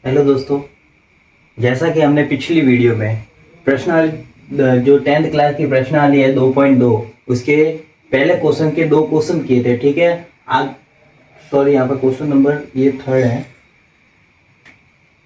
Hello दोस्तों, जैसा कि हमने पिछली वीडियो में जो 10th क्लास की प्रश्नावली है 2.2 उसके पहले क्वेश्चन के दो क्वेश्चन किए थे। ठीक है, आज सॉरी यहाँ पर क्वेश्चन नंबर ये थर्ड है,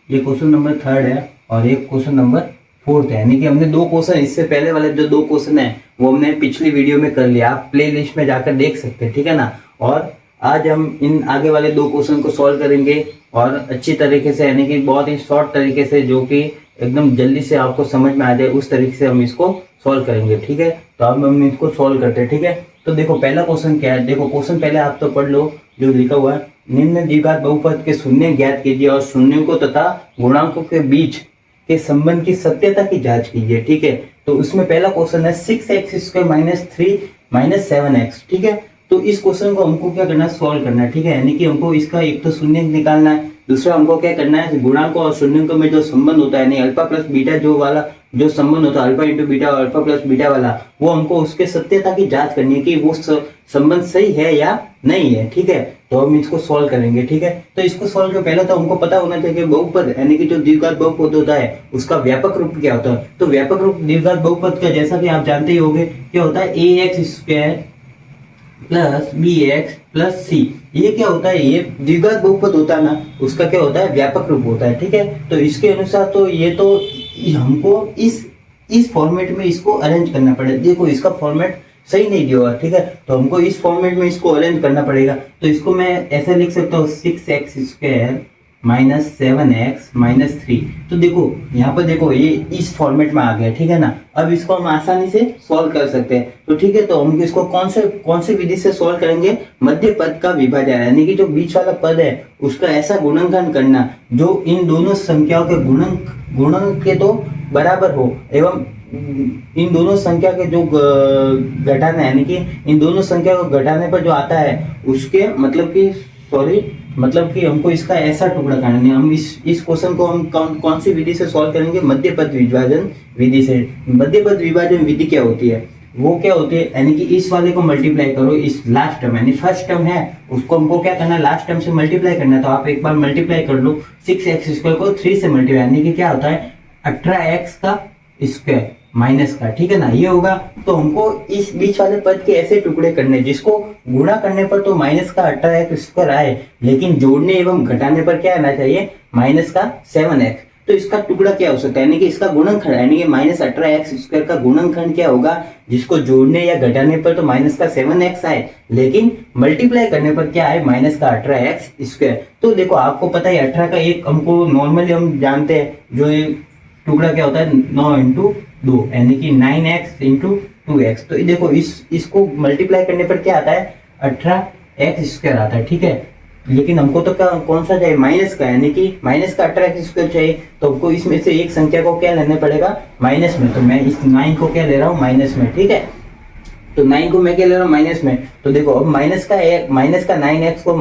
ये क्वेश्चन नंबर थर्ड है और एक क्वेश्चन नंबर फोर्थ है। यानी कि हमने दो क्वेश्चन, इससे पहले वाले जो दो क्वेश्चन है वो हमने पिछली वीडियो में कर लिया। आप प्ले लिस्ट में जाकर देख सकते हैं, ठीक है ना। और आज हम इन आगे वाले दो क्वेश्चन को सॉल्व करेंगे और अच्छी तरीके से, यानी कि बहुत ही शॉर्ट तरीके से, जो कि एकदम जल्दी से आपको समझ में आ जाए उस तरीके से हम इसको सॉल्व करेंगे। ठीक है, तो अब हम इसको सॉल्व करते हैं। ठीक है, तो देखो पहला क्वेश्चन क्या है। देखो क्वेश्चन पहले आप तो पढ़ लो जो लिखा हुआ है। निम्न द्विघात बहुपद के शून्य ज्ञात कीजिए और शून्यों को तथा गुणांकों के बीच के संबंध की सत्यता की जांच कीजिए। ठीक है, तो उसमें पहला क्वेश्चन है 6x² माइनस 3 माइनस 7x। ठीक है, तो इस क्वेश्चन को हमको क्या करना है, सॉल्व करना है। ठीक है, यानी कि हमको इसका एक तो शून्य निकालना है, दूसरा हमको क्या करना है, गुणांकों और शून्यों में जो संबंध होता है, यानी अल्फा प्लस बीटा जो वाला जो संबंध होता है, अल्फा इंटू बीटा और अल्फा प्लस बीटा वाला, वो हमको उसके सत्यता की जांच करनी है कि वो संबंध सही है या नहीं है। ठीक है, तो हम इसको सॉल्व करेंगे। ठीक है, तो इसको सॉल्व के पहले तो हमको पता होना चाहिए कि बहुपद यानी कि जो द्विघात बहुपद होता है उसका व्यापक रूप क्या होता है। तो व्यापक रूप द्विघात बहुपद का जैसा कि आप जानते ही होंगे क्या होता है, ax² plus bx plus c। ये क्या होता है, ये द्विघात बहुपद होता है ना, उसका क्या होता है, व्यापक रूप होता है। ठीक है, तो इसके अनुसार तो ये तो हमको इस फॉर्मेट में इसको अरेंज करना पड़ेगा। देखो इसका फॉर्मेट सही नहीं दिया हुआ। ठीक है, तो हमको इस फॉर्मेट में इसको अरेंज करना पड़ेगा। तो इसको मैं ऐसा लिख सकता हूँ 6x² माइनस 7x माइनस 3। तो देखो यहाँ पर देखो ये इस फॉर्मेट में आ गया। ठीक है ना, अब इसको हम आसानी से सॉल्व कर सकते हैं। तो ठीक है, तो हम इसको कौन से विधि से सॉल्व करेंगे, मध्य पद का विभाजन, यानी कि जो बीच वाला पद है उसका ऐसा गुणनखंड करना जो इन दोनों संख्याओं के गुणन के तो बराबर हो एवं इन दोनों संख्या के जो घटाने, यानी कि इन दोनों संख्या को घटाने पर जो आता है उसके मतलब कि हमको इसका ऐसा टुकड़ा करना है। हम इस क्वेश्चन को हम कौन सी विधि से सॉल्व करेंगे, मध्य पद विभाजन विधि से। मध्य पद विभाजन विधि क्या होती है, वो क्या होती है, यानी कि इस वाले को मल्टीप्लाई करो इस लास्ट टर्म, यानी फर्स्ट टर्म है उसको हमको क्या करना है, लास्ट टर्म से मल्टीप्लाई करना है। तो आप एक बार मल्टीप्लाई कर लो 6x² को 3 से मल्टीप्लाई, यानी कि क्या होता है 18x का स्क्वायर माइनस का। ठीक है ना, ये होगा। तो हमको इस बीच वाले पद के ऐसे टुकड़े करने जिसको गुणा करने पर तो माइनस का 18x² आए, लेकिन जोड़ने एवं घटाने पर क्या आना चाहिए, माइनस का 7x। तो इसका टुकड़ा क्या हो सकता है, यानी कि इसका गुणनखंड, यानी कि माइनस 18x² का गुणनखंड क्या होगा, जिसको जोड़ने या घटाने पर तो माइनस का 7x आए, लेकिन मल्टीप्लाई करने पर क्या आए, माइनस का 18x²। तो देखो आपको पता है 18 का एक हमको नॉर्मली हम जानते हैं जो टुकड़ा क्या होता है 9 इंटू 2, यानी कि 9x इंटू 2x। तो देखो इसको मल्टीप्लाई करने पर क्या आता है, 18x² आता है। ठीक है, लेकिन हमको तो कौन सा चाहिए, माइनस का, यानी कि माइनस का 18x² चाहिए। तो हमको इसमें से एक संख्या को क्या लेना पड़ेगा, माइनस में। तो मैं इस 9 को क्या ले रहा हूँ, माइनस में। ठीक है, तो 9 को मैं क्या ले रहा हूँ, माइनस में। तो देखो अब माइनस का 9x को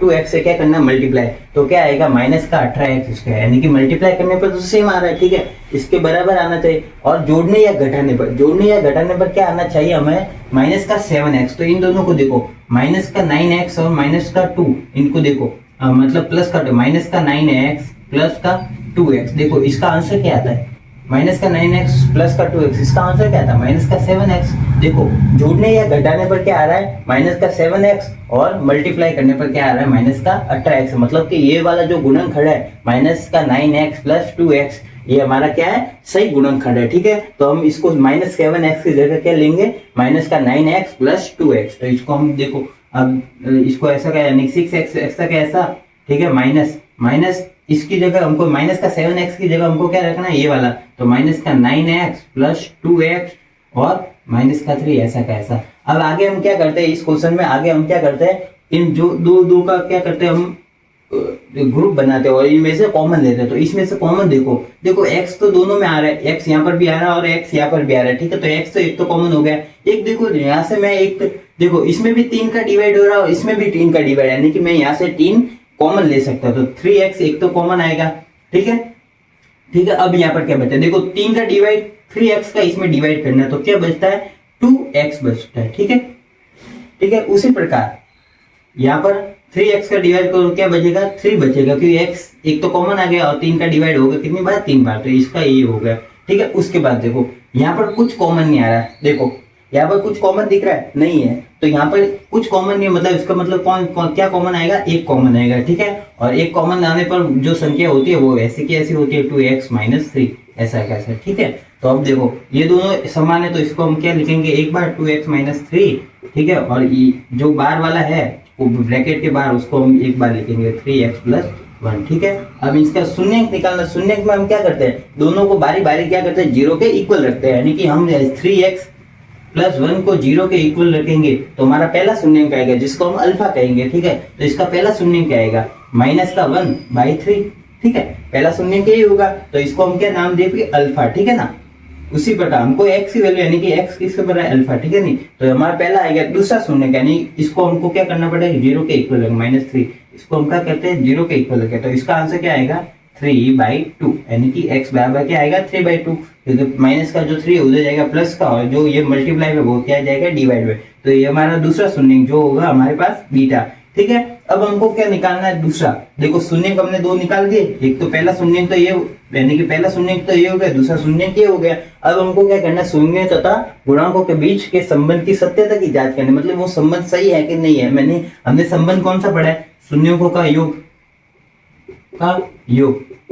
2x से क्या करना है, मल्टीप्लाई। तो क्या आएगा, माइनस का 18x², यानी कि मल्टीप्लाई करने पर तो सेम आ रहा है। ठीक है, इसके बराबर आना चाहिए। और जोड़ने या घटाने पर क्या आना चाहिए हमें, माइनस का 7x। तो इन दोनों को देखो, माइनस का 9x और माइनस का 2, इनको देखो मतलब प्लस का माइनस का 9x प्लस का 2x। देखो इसका आंसर क्या आता है, माइनस का 9x प्लस का 2x। इसका आंसर क्या था, माइनस का 7x। देखो जोड़ने या घटाने पर क्या आ रहा है, माइनस का 7x, और मल्टीप्लाई करने पर क्या आ रहा है, माइनस का 18x। मतलब कि ये वाला जो गुणनखंड है माइनस का 9x प्लस 2x, ये हमारा क्या है, सही गुणनखंड है। ठीक है, तो हम इसको माइनस 7x की जगह क्या लेंगे, माइनस का 9x प्लस 2x। तो इसको हम देखो अब इसको ऐसा क्या, यानी 6x ऐसा क्या ऐसा। ठीक है, माइनस इसकी जगह हमको माइनस का 7x की जगह हमको क्या रखना है, ये वाला। तो माइनस का 9x प्लस 2x और माइनस का 3 ऐसा का ऐसा। अब आगे हम क्या करते हैं, इस क्वेश्चन में आगे हम क्या करते हैं, इन जो दो का क्या करते हैं, हम ग्रुप बनाते हैं और इनमें से कॉमन लेते हैं। तो इसमें से कॉमन देखो x तो दोनों में आ रहा है, x यहाँ पर भी आ रहा है और x यहाँ पर भी आ रहा है। ठीक है, तो x तो एक तो कॉमन हो गया। एक देखो यहाँ से मैं एक देखो इसमें भी 3 का डिवाइड हो रहा है और इसमें भी 3 का डिवाइड, यानी कि मैं यहाँ से 3 कॉमन ले सकता, तो 3x एक तो कॉमन आएगा। ठीक है, अब यहाँ पर क्या बचता है, देखो 3 का डिवाइड 3x का इसमें डिवाइड करना है, तो क्या बचता है, 2x बचता है। ठीक है, उसी प्रकार यहाँ पर 3x का डिवाइड करो क्या बचेगा, 3 बचेगा, क्योंकि x एक तो कॉमन आ गया और 3 का डिवाइड होगा कितनी बार, 3 बार, तो इसका ये हो गया। ठीक है, उसके बाद देखो यहाँ पर कुछ कॉमन नहीं आ रहा है, देखो यहाँ पर कुछ कॉमन दिख रहा है नहीं है, तो यहाँ पर कुछ कॉमन नहीं, मतलब इसका मतलब क्या कॉमन आएगा, एक कॉमन आएगा। ठीक है, और एक कॉमन आने पर जो संख्या होती है वो ऐसी की ऐसी होती है, 2x - 3 ऐसा कैसा। ठीक है, तो अब देखो ये दोनों समान है तो इसको हम क्या लिखेंगे, एक बार 2x - 3। ठीक है, और जो बार वाला है वो ब्रैकेट के बाहर उसको हम एक बार लिखेंगे 3x + 1। ठीक है, अब इसका शून्यंक निकालना, शून्यंक में हम क्या करते हैं, दोनों को बारी बारी क्या करते हैं, 0 के इक्वल रखते हैं, यानी कि हम 3x + 1 को 0 के इक्वल रखेंगे तो हमारा पहला शून्यंक आएगा जिसको हम अल्फा कहेंगे। ठीक है, तो इसका पहला शून्यंक क्या आएगा, -1/3। ठीक है, पहला शून्यंक यही होगा, तो इसको हम क्या नाम देंगे, अल्फा। ठीक है ना, उसी प्रकार हमको x की वैल्यू यानी कि x किसके बराबर है, अल्फा। ठीक है नहीं, तो हमारा पहला आएगा, दूसरा शून्यंक यानी इसको हमको क्या करना पड़ेगा, 0 के इक्वल रखेंगे, -3, इसको हम क्या करते हैं 0 के इक्वल रखें, तो इसका आंसर क्या आएगा 3/2, यानी कि x बराबर क्या आएगा 3/2, क्योंकि माइनस का जो 3 उधर जाएगा प्लस का, और जो ये मल्टीप्लाई में वो क्या जाएगा डिवाइड में, तो ये हमारा दूसरा शून्यंक जो होगा हमारे पास बीटा। ठीक है, अब हमको क्या निकालना है दूसरा, देखो शून्यंक हमने दो निकाल दिए, एक तो पहला शून्यंक तो ये यानी कि पहला शून्यंक तो ये हो गया, दूसरा शून्यंक ये हो गया। अब हमको क्या करना है, शून्य तथा गुणांकों के बीच के संबंध की सत्यता की जांच करनी, मतलब वो संबंध सही है कि नहीं है। हमने संबंध कौन सा पढ़ा है, शून्यों का योग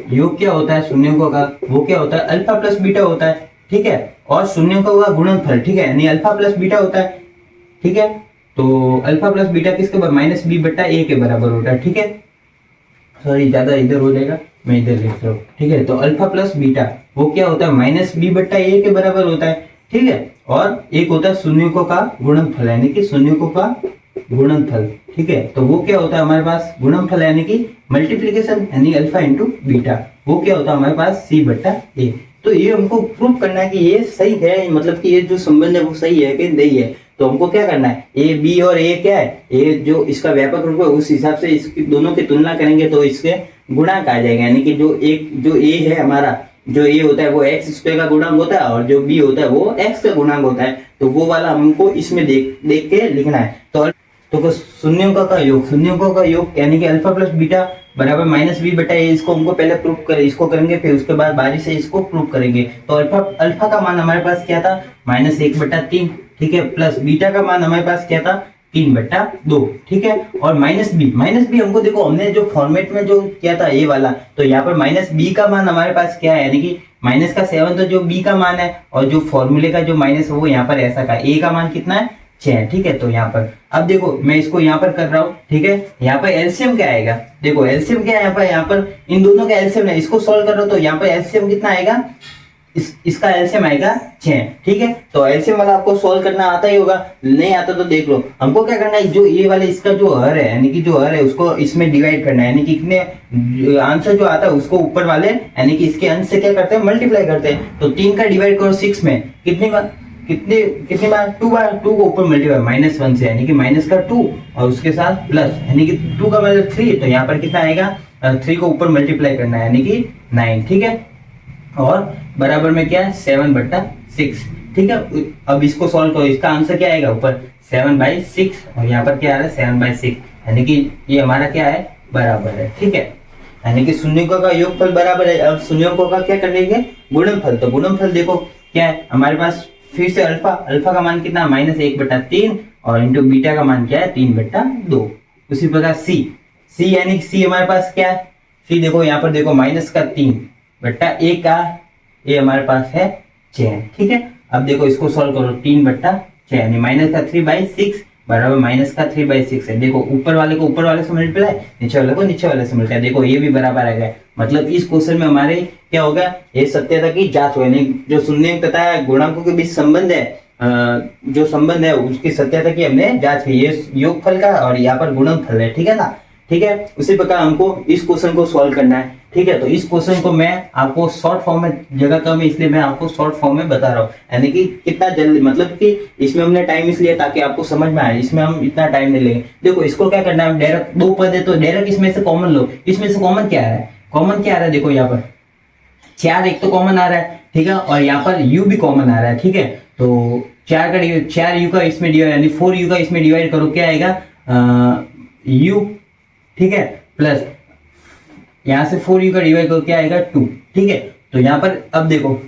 योग क्या होता है शून्यों का, वो क्या होता है अल्फा प्लस बीटा होता है। ठीक है, और शून्यों का गुणनफल, ठीक है, यानी अल्फा प्लस बीटा होता है। ठीक है, तो अल्फा प्लस बीटा किसके बराबर, -b/a के बराबर होता है। ठीक है, सॉरी ज्यादा इधर हो जाएगा, मैं इधर लिख रहा हूँ। ठीक है, तो अल्फा प्लस बीटा वो क्या होता है, -b/a के बराबर होता है। ठीक है, और एक होता है शून्यों का गुणनफल, यानी कि शून्यों का गुणनफल। ठीक है, तो वो क्या होता है हमारे पास, गुणनफल यानी कि मल्टीप्लीकेशन, यानी अल्फा इंटू बीटा, वो क्या होता है हमारे पास c/a। तो ये हमको प्रूव करना है कि ये सही है, मतलब कि ये जो संबंध है वो सही है कि नहीं है। तो हमको क्या करना है, ए बी और ए क्या है, ए जो इसका व्यापक रूप है उस हिसाब से इसकी दोनों की तुलना करेंगे तो इसके गुणांक आ जाएगा, यानी कि जो ए है हमारा, जो ए होता है वो x² का गुणांक होता है, और जो b होता है वो x का गुणांक होता है। तो वो वाला हमको इसमें देख के लिखना है। तो शून्यों का योग यानी कि अल्फा प्लस बीटा बराबर -b/a, इसको हमको पहले प्रूफ करें, इसको करेंगे, फिर उसके बाद बारी से इसको प्रूफ करेंगे। तो अल्फा का मान हमारे पास क्या था, -1/3। ठीक है, प्लस बीटा का मान हमारे पास क्या था, 3/2। ठीक है, और -b हमको देखो हमने जो फॉर्मेट में जो किया था ये वाला, तो यहाँ पर -b का मान हमारे पास क्या है, यानी कि -7 तो जो b का मान है, और जो फॉर्मूले का जो माइनस है वो यहाँ पर ऐसा का, a का मान कितना है 6। ठीक है, तो यहाँ पर अब देखो मैं इसको यहाँ पर कर रहा हूँ। ठीक है, यहाँ पर एलसीएम क्या आएगा, देखो एलसीएम क्या है, यहाँ पर इन दोनों का एलसीएम है, इसको सॉल्व कर रहा हूँ तो यहाँ पर एलसीएम कितना आएगा, इसका एलसीएम आएगा 6। ठीक है, तो एलसीएम वाला आपको सॉल्व करना आता ही होगा, नहीं आता तो देख लो। हमको क्या करना है, जो ये वाले इसका जो हर है, यानी कि जो हर है उसको इसमें डिवाइड करना है, यानी कि कितने आंसर जो आता है उसको ऊपर वाले यानी कि इसके अंश से क्या करते हैं, मल्टीप्लाई करते हैं। तो 3 का डिवाइड करो 6 में, कितनी बार 2 बार, 2 को ऊपर मल्टीप्लाई -1 से, यानी कि माइनस का 2 और उसके साथ प्लस, यानी कि 2 का मतलब 3, तो यहाँ पर कितना आएगा 3 को ऊपर मल्टीप्लाई करना है, यानी कि 9। ठीक है, और बराबर में क्या है 7/6। ठीक है, अब इसको सॉल्व करो, इसका आंसर क्या आएगा ऊपर 7/6, और यहाँ पर क्या आ रहा है 7/6, यानी कि ये हमारा क्या है बराबर है। ठीक है, यानी कि शून्यों का योगफल बराबर है। अब शून्यों का क्या करेंगे, गुणनफल। तो गुणनफल देखो क्या है हमारे पास, फिर से अल्फा का मान कितना -1/3, और इंटू बीटा का मान क्या है 3/2। उसी प्रकार सी यानी सी हमारे पास क्या है, सी देखो यहाँ पर देखो -3/a का ये हमारे पास है 6। ठीक है, अब देखो इसको सॉल्व करो, 3/6 यानी -3/6 बराबर -3/6 है। देखो ऊपर वाले को ऊपर वाले से मल्टीप्लाई, नीचे वाले को नीचे वाले से मल्टीप्लाई, देखो ये भी बराबर आ गया। मतलब इस क्वेश्चन में हमारे क्या होगा, ये सत्यता की जांच होगी, जो शून्यंक तथा गुणांकों के बीच संबंध है, जो संबंध है उसकी सत्यता की हमने जांच की, ये योगफल का और यहाँ पर गुणनफल है। ठीक है ना, ठीक है, उसी प्रकार हमको इस क्वेश्चन को सॉल्व करना है। ठीक है, तो इस क्वेश्चन को मैं आपको शॉर्ट फॉर्म में, जगह कम है इसलिए मैं आपको शॉर्ट फॉर्म में बता रहा हूँ, यानी कि कितना जल्दी, मतलब कि इसमें हमने टाइम इसलिए ताकि आपको समझ में आए, इसमें हम इतना टाइम नहीं लेंगे। देखो इसको क्या करना है, डायरेक्ट 2 पद है तो डायरेक्ट इसमें से कॉमन लो, इसमें से कॉमन क्या आ रहा है, देखो यहाँ पर 4 एक तो कॉमन आ रहा है। ठीक है, और यहाँ पर u भी कॉमन आ रहा है। ठीक है, तो 4u का इसमें डिवाइड, यानी 4u का इसमें डिवाइड करो, क्या आएगा u ठीक है, प्लस यहाँ से 4u का डिवाइड को क्या आएगा 2, ठीक है। तो यहाँ पर अब देखो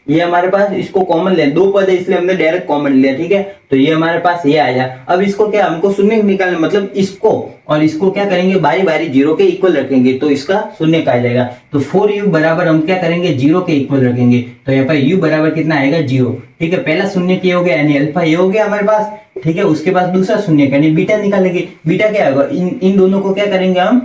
ये हमारे पास, इसको कॉमन ले, दो पद है इसलिए हमने डायरेक्ट कॉमन लिया, ठीक है। तो ये हमारे पास ये आया। अब इसको क्या हमको शून्य निकालना, मतलब इसको और इसको क्या करेंगे, बारी बारी जीरो के इक्वल रखेंगे तो इसका शून्य का आ जाएगा। तो 4u बराबर हम क्या करेंगे, जीरो के इक्वल रखेंगे। तो यहाँ पर u बराबर कितना आएगा, 0, ठीक है। पहला शून्य क्या हो गया, यानी अल्फा ये हो गया हमारे पास, ठीक है। उसके बाद दूसरा शून्य यानी बीटा निकालेंगे। बीटा क्या होगा, इन दोनों को क्या करेंगे हम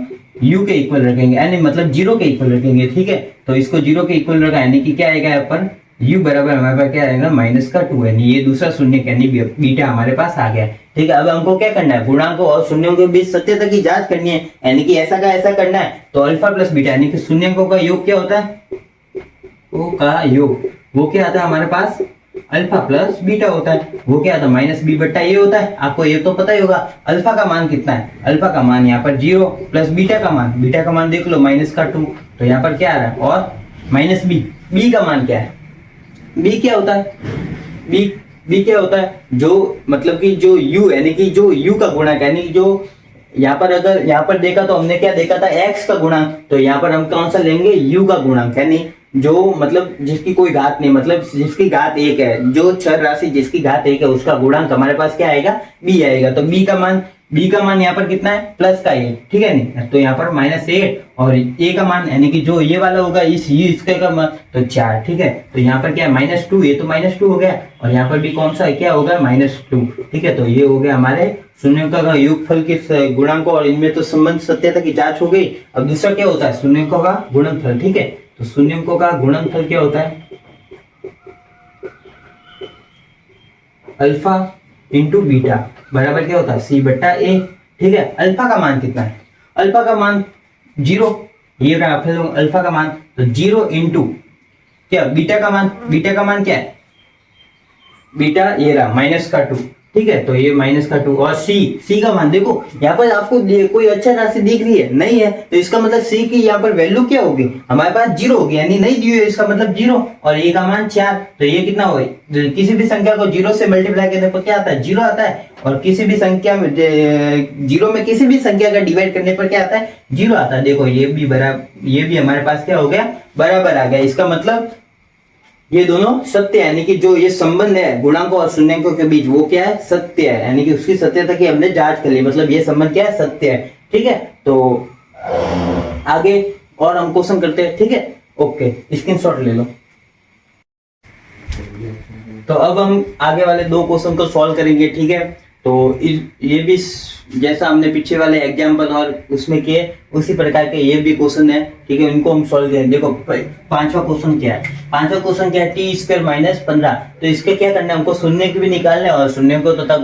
u के इक्वल रखेंगे, यानी मतलब जीरो के इक्वल रखेंगे, ठीक है। तो इसको जीरो के इक्वल रखा, यानी कि क्या आएगा यहाँ पर u बराबर हमारे पास क्या आएगा, -2, यानी ये दूसरा शून्य यानी बीटा हमारे पास आ गया, ठीक है। अब हमको क्या करना है, गुणांकों और शून्यों के बीच सत्यता की जांच करनी है, यानी कि ऐसा का ऐसा करना है। तो अल्फा प्लस बीटा यानी कि शून्यकों का योग क्या होता है, वो का योग वो क्या आता है हमारे पास, अल्फा प्लस बीटा होता है। वो क्या आता है, -b बट्टा ये होता है, आपको ये तो पता ही होगा। अल्फा का मान कितना है, अल्फा का मान यहाँ पर 0 प्लस बीटा का मान देख लो -2, तो यहाँ पर क्या आ रहा है, और -b का मान क्या है, b क्या होता है, b क्या होता है, जो मतलब कि जो u यानी कि जो u का गुणक, यानी कि जो यहाँ पर अगर यहाँ पर देखा तो हमने क्या देखा था, x का गुणक। तो यहाँ पर हम कौन सा लेंगे, u का गुणक, यानी जो मतलब जिसकी कोई घात नहीं, मतलब जिसकी घात 1 है, जो चर राशि जिसकी घात 1 है उसका गुणांक हमारे पास क्या आएगा, b आएगा। तो b का मान यहाँ पर कितना है, प्लस का 1, ठीक है नहीं। तो यहाँ पर -8 और a का मान यानी कि जो ये वाला होगा इसके का मान तो 4, ठीक है। तो यहाँ पर क्या है, -2, ये तो -2 हो गया, और यहाँ पर भी कौन सा है, क्या होगा, -2, ठीक है। तो ये हो गया हमारे शून्यकों का योगफल के गुणांकों, और इनमें तो संबंध सत्यता की जांच हो गई। अब दूसरा क्या होता है, शून्यकों का गुणनफल, ठीक है। तो शून्यकों का गुणनफल क्या होता है, अल्फा इंटू बीटा बराबर क्या होता है, c बट्टा a, ठीक है। अल्फा का मान कितना है, अल्फा का मान 0, ये रहा फिर अल्फा का मान, तो 0 इंटू क्या बीटा का मान क्या है, बीटा ये रहा -2, ठीक है। तो ये -2, और c का मान देखो, यहाँ पर आपको कोई अच्छा राशि दिख रही है, नहीं है, तो इसका मतलब c की यहाँ पर वैल्यू क्या होगी, हमारे पास 0 होगी, यानी नहीं दी हुई है, इसका मतलब 0, और a का मान 4, तो ये कितना होगा, किसी भी संख्या को 0 से मल्टीप्लाई करने पर क्या आता है, 0 आता है, और किसी भी संख्या में 0 में किसी भी संख्या का डिवाइड करने पर क्या आता है, 0 आता है। देखो ये भी हमारे पास क्या हो गया, बराबर आ गया। इसका मतलब ये दोनों सत्य है, यानी कि जो ये संबंध है गुणांकों और शून्यकों के बीच वो क्या है, सत्य है, यानी कि उसकी सत्यता की हमने जांच कर ली, मतलब ये संबंध क्या है, सत्य है, ठीक है। तो आगे और हम क्वेश्चन करते हैं, ठीक है, ओके, स्क्रीनशॉट ले लो। तो अब हम आगे वाले 2 क्वेश्चन को सॉल्व करेंगे, ठीक है। तो ये भी जैसा हमने पीछे वाले एग्जाम्पल और उसमें किए उसी प्रकार के ये भी क्वेश्चन है, ठीक है, इनको हम सॉल्व करें। देखो पांचवा क्वेश्चन क्या है, t² - 15। तो इसके क्या करना है, हमको शून्य भी निकालना है और शून्यकों तथा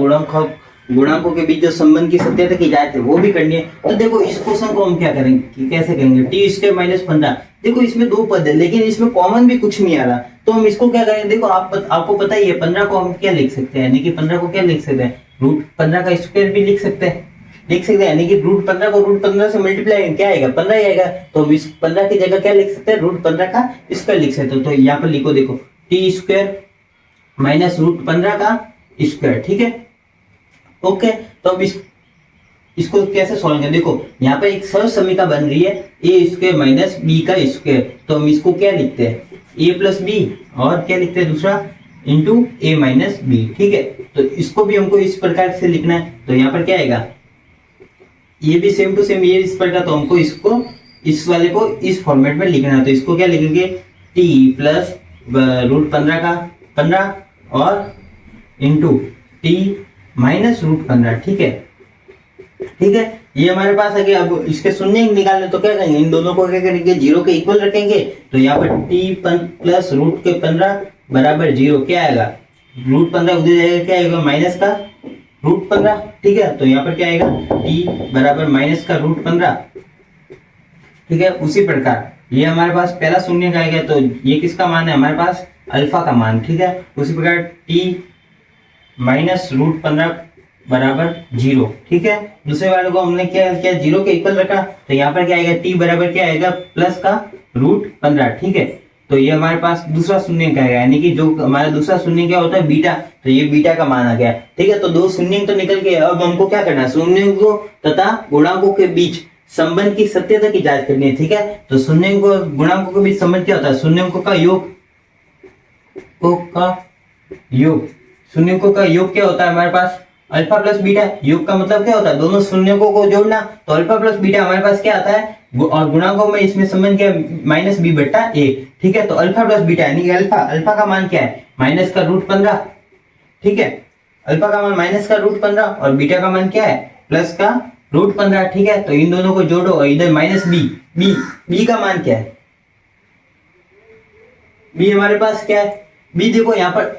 गुणांकों के बीच जो संबंध की सत्यता की जांच है वो भी करनी है। तो देखो इस क्वेश्चन को हम क्या करेंगे, कैसे करेंगे, t² - 15। देखो इसमें 2 पद है लेकिन इसमें कॉमन भी कुछ नहीं आ रहा, तो हम इसको क्या करेंगे, देखो आपको पता ही है 15 को हम क्या लिख सकते हैं, यानी कि 15 को क्या लिख सकते हैं, √15 का स्क्वायर भी लिख सकते हैं, यानी कि √15 को √15 से मल्टीप्लाई क्या आएगा, 15 ही आएगा। तो इस 15 की जगह क्या लिख सकते हैं, √15 का स्क्वायर लिख सकते हो। तो यहाँ पर लिखो, देखो t² - √15 का स्क्वायर, ठीक है, ओके। तो अब इसको कैसे सॉल्व करें, देखो यहाँ पर एक सरल समीकरण बन रही है a² - b का स्क्वायर। तो हम इसको क्या लिखते हैं, a + b, और क्या लिखते हैं दूसरा इंटू a - b, ठीक है। तो इसको भी हमको इस प्रकार से लिखना है। तो यहाँ पर क्या आएगा, ये भी सेम टू सेम ये इस प्रकार, तो हमको इसको इस वाले को इस फॉर्मेट में लिखना है। तो इसको क्या लिखेंगे, t प्लस √15 का 15 और इंटू t माइनस √15, ठीक है, ये हमारे पास आ गया। अब इसके शून्य निकालने तो क्या करेंगे, इन दोनों को क्या करेंगे, 0 के इक्वल रखेंगे। तो यहाँ पर t प्लस √15 बराबर 0, क्या आएगा, √15 उधर जाएगा, क्या आएगा, माइनस का √15, ठीक है। तो यहाँ पर क्या आएगा, t बराबर माइनस का √15, ठीक है। उसी प्रकार ये हमारे पास पहला शून्य का आएगा, तो ये किसका मान है, हमारे पास अल्फा का मान, ठीक है। उसी प्रकार t माइनस √15 बराबर 0, ठीक है। दूसरे वाले को हमने क्या 0 के इक्वल रखा, तो यहाँ पर क्या आएगा, t बराबर क्या आएगा, प्लस का √15, ठीक है। तो ये हमारे पास दूसरा शून्य का है, यानी कि जो हमारा दूसरा शून्य क्या होता है बीटा, तो ये बीटा का मान आ गया। ठीक है, तो दो शून्य तो निकल गए। अब हमको क्या करना है, शून्य को तथा गुणांकों के बीच संबंध की सत्यता की जांच करनी है। ठीक है, तो शून्य को गुणांकों के बीच संबंध क्या होता है, शून्यों का योग शून्यों का योग क्या होता है हमारे पास, अल्फा प्लस बीटा। योग का मतलब क्या होता है, दोनों शून्यों को जोड़ना, तो अल्फा प्लस बीटा हमारे पास क्या आता है, और गुणांकों में इसमें संबंध क्या है, माइनस बी बट्टा ए। ठीक है, तो अल्फा प्लस बीटा यानी कि अल्फा का मान क्या है, माइनस का रूट 15। ठीक है, अल्फा का मान माइनस का रूट 15 और बीटा का मान क्या है, प्लस का रूट 15। ठीक है, तो इन दोनों को जोड़ो और इधर माइनस बी का मान क्या है, बी हमारे पास क्या है, बी देखो यहाँ पर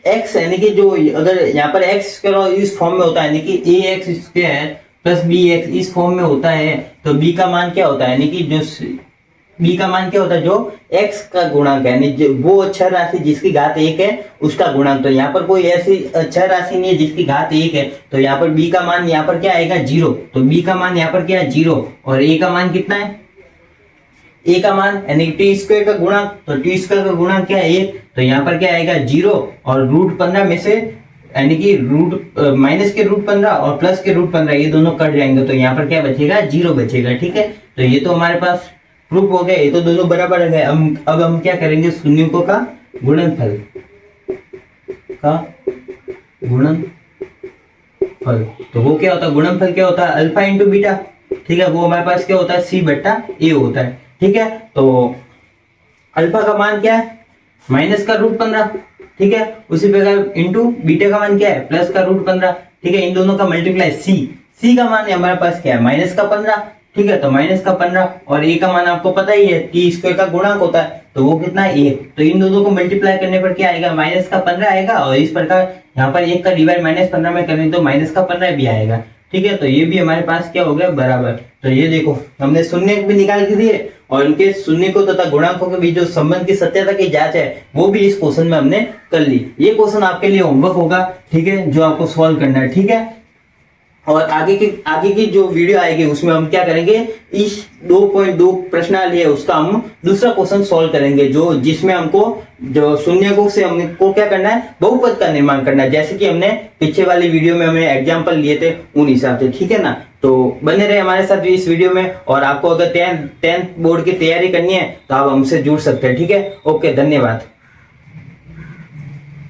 x यानी कि जो अगर यहाँ पर x स्क्वायर इस फॉर्म में होता है, यानी कि a x square plus b x इस फॉर्म में होता है, तो b का मान क्या होता है, यानी कि जो b का मान क्या होता है, जो x का गुणांक है, यानी वो अक्षर राशि जिसकी घात 1 है उसका गुणांक। तो यहाँ पर कोई ऐसी अक्षर राशि नहीं है जिसकी घात 1 है, तो यहाँ पर b का मान यहाँ पर क्या आएगा 0। तो b का मान यहाँ पर क्या है 0 और a का मान कितना है, a का मान यानी टी स्क्वायर का गुणांक, तो टी स्क्वायर का गुणांक क्या है 1, तो यहाँ पर क्या आएगा 0 और रूट 15 में से यानी कि रूट माइनस के रूट 15 और प्लस के रूट 15 ये दोनों कट जाएंगे, तो यहाँ पर क्या बचेगा 0 बचेगा। ठीक है, तो ये तो हमारे पास प्रूफ हो गया, ये तो दोनों बराबर है। अब हम क्या करेंगे, शून्यों का गुणनफल तो वो क्या होता है, गुणनफल क्या होता है अल्फा इंटू बीटा। ठीक है, वो हमारे पास क्या होता है सी बट्टा ए होता है। ठीक है, तो अल्फा का मान क्या है माइनस का रूट 15। ठीक है, उसी प्रकार इंटू बीटा का मान क्या है प्लस का रूट 15। ठीक है, इन दोनों का मल्टीप्लाई सी का मान हमारे पास क्या है माइनस का 15। ठीक है, तो माइनस का 15 और ए का मान आपको पता ही है टी स्क्वायर का गुणांक होता है, तो वो कितना है 1। तो इन दोनों को मल्टीप्लाई करने पर क्या आएगा माइनस का 15 आएगा, और इस प्रकार यहाँ पर 1 का डिवाइड माइनस 15 में करें तो माइनस का 15 भी आएगा। ठीक है, तो ये भी हमारे पास क्या हो गया बराबर। तो ये देखो हमने शून्य भी निकाल के दिए और इनके शून्य को तथा गुणांकों के बीच जो संबंध की सत्यता की जांच है वो भी इस क्वेश्चन में हमने कर ली। ये क्वेश्चन आपके लिए होमवर्क होगा, ठीक है, जो आपको सॉल्व करना है। ठीक है, और आगे की जो वीडियो आएगी उसमें हम क्या करेंगे, इस 2.2 प्रश्नावली है उसका हम दूसरा क्वेश्चन सॉल्व करेंगे, जो जिसमें हमको जो शून्य को से हमको क्या करना है बहुपद का निर्माण करना है, जैसे कि हमने पीछे वाली वीडियो में हमने एग्जांपल लिए थे उन हिसाब से। ठीक है ना, तो बने रहे हमारे साथ इस वीडियो में, और आपको अगर 10th बोर्ड की तैयारी करनी है तो आप हमसे जुड़ सकते हैं। ठीक है, ओके, धन्यवाद।